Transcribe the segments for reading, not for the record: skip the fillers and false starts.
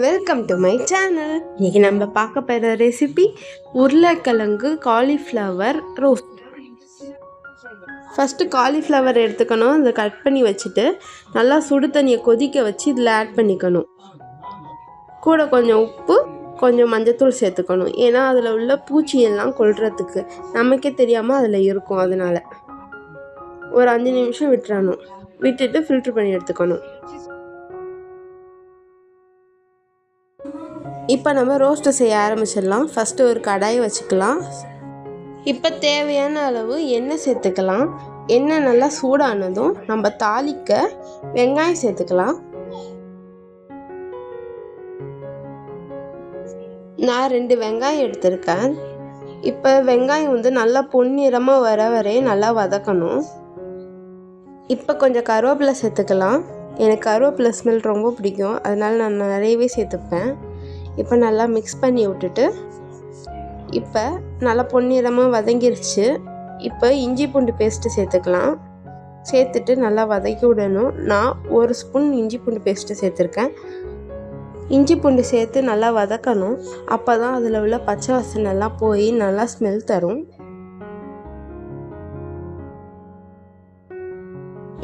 Welcome to my channel. இன்னைக்கு நம்ம பார்க்க போகிற ரெசிபி உருளைக்கிழங்கு காலிஃப்ளவர் ரோஸ்ட். ஃபஸ்ட்டு காலிஃப்ளவர் எடுத்துக்கணும். அதை கட் பண்ணி வச்சுட்டு நல்லா சுடு தண்ணியை கொதிக்க வச்சு இதில் ஆட் பண்ணிக்கணும். கூட கொஞ்சம் உப்பு, கொஞ்சம் மஞ்சத்தூள் சேர்த்துக்கணும். ஏன்னா அதில் உள்ள பூச்சியெல்லாம் கொல்றதுக்கு நமக்கே தெரியாமல் அதில் இருக்கும். அதனால் ஒரு 5 நிமிஷம் விட்டுறணும். விட்டுட்டு ஃபில்ட்ரு பண்ணி எடுத்துக்கணும். இப்போ நம்ம ரோஸ்ட்டு செய்ய ஆரம்பிச்சிடலாம். ஃபஸ்ட்டு ஒரு கடாயை வச்சுக்கலாம். இப்போ தேவையான அளவு எண்ணெய் சேர்த்துக்கலாம். எண்ணெய் நல்லா சூடானதும் நம்ம தாளிக்க வெங்காயம் சேர்த்துக்கலாம். நான் 2 வெங்காயம் எடுத்திருக்கேன். இப்போ வெங்காயம் நல்லா பொன்னிறமாக வர வரையும் நல்லா வதக்கணும். இப்போ கொஞ்சம் கருவேப்பிலை சேர்த்துக்கலாம். எனக்கு கருவேப்பிலை ஸ்மெல் ரொம்ப பிடிக்கும், அதனால் நான் நிறையவே சேர்த்துப்பேன். இப்போ நல்லா மிக்ஸ் பண்ணி விட்டுட்டு இப்போ நல்லா பொன்னிறமாக வதங்கிருச்சு. இப்போ இஞ்சி பூண்டு பேஸ்ட்டு சேர்த்துக்கலாம். சேர்த்துட்டு நல்லா வதக்கி விடணும். நான் 1 ஸ்பூன் இஞ்சி பூண்டு பேஸ்ட்டு சேர்த்துருக்கேன். இஞ்சி பூண்டு சேர்த்து நல்லா வதக்கணும். அப்போ தான் அதில் உள்ள பச்சை வாசனைலாம் போய் நல்லா ஸ்மெல் தரும்.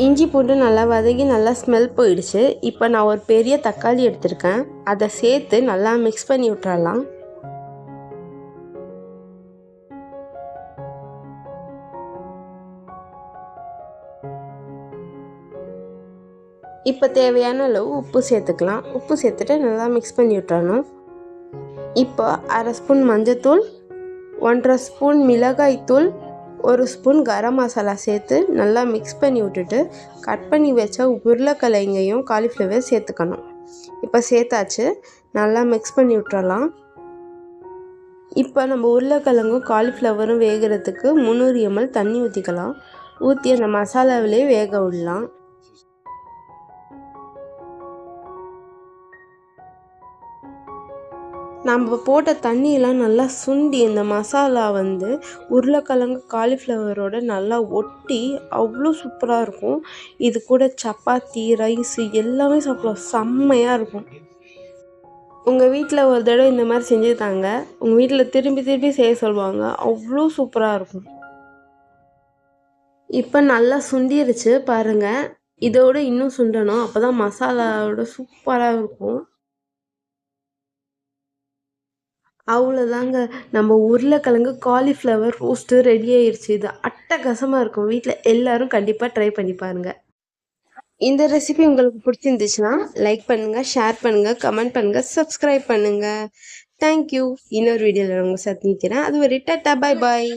இஞ்சி பூண்டு நல்லா வதக்கி நல்லா ஸ்மெல் போயிடுச்சு. இப்போ நான் ஒரு பெரிய தக்காளி எடுத்திருக்கேன். அதை சேர்த்து நல்லா மிக்ஸ் பண்ணி விட்டுறலாம். இப்போ தேவையான அளவு உப்பு சேர்த்துக்கலாம். உப்பு சேர்த்துட்டு நல்லா மிக்ஸ் பண்ணி விட்டுறணும். இப்போ 1/2 ஸ்பூன் மஞ்சத்தூள், 1/2 ஸ்பூன் மிளகாய்த்தூள், 1 ஸ்பூன் கரம் மசாலா சேர்த்து நல்லா மிக்ஸ் பண்ணி விட்டுட்டு கட் பண்ணி வச்ச உருளைக்கிழங்கையும் காலிஃப்ளவர் சேர்த்துக்கணும். இப்போ சேர்த்தாச்சு. நல்லா மிக்ஸ் பண்ணி விட்டுறலாம். இப்போ நம்ம உருளைக்கிழங்கும் காலிஃப்ளவரும் வேகிறதுக்கு 300 ml தண்ணி ஊற்றிக்கலாம். ஊற்றி அந்த மசாலாவிலே வேக விடலாம். நம்ம போட்ட தண்ணியெல்லாம் நல்லா சுண்டி இந்த மசாலா உருளைக்கிழங்கு காலிஃப்ளவரோட நல்லா ஒட்டி அவ்வளோ சூப்பராக இருக்கும். இது கூட சப்பாத்தி, ரைஸு எல்லாமே சாப்பிடலாம். செம்மையாக இருக்கும். உங்கள் வீட்டில் ஒரு தடவை இந்த மாதிரி செஞ்சு தாங்க. உங்கள் வீட்டில் திரும்பி திரும்பி செய்ய சொல்லுவாங்க. அவ்வளோ சூப்பராக இருக்கும். இப்போ நல்லா சுண்டிருச்சு பாருங்கள். இதோட இன்னும் சுண்டணும். அப்போ தான் மசாலாவோட சூப்பராக இருக்கும். அவ்வளோதாங்க, நம்ம உருளைக்கிழங்கு காலிஃப்ளவர் ரோஸ்ட்டு ரெடி ஆயிடுச்சு. இது அட்டகாசமாக இருக்கும். வீட்டில் எல்லோரும் கண்டிப்பாக ட்ரை பண்ணி பாருங்கள். இந்த ரெசிபி உங்களுக்கு பிடிச்சிருந்துச்சுன்னா லைக் பண்ணுங்கள், ஷேர் பண்ணுங்கள், கமெண்ட் பண்ணுங்கள், சப்ஸ்கிரைப் பண்ணுங்கள். தேங்க்யூ. இன்னொரு வீடியோவில் உங்களை சந்திக்கிறேன். அது ஒரு டாட்டா, பாய் பாய்.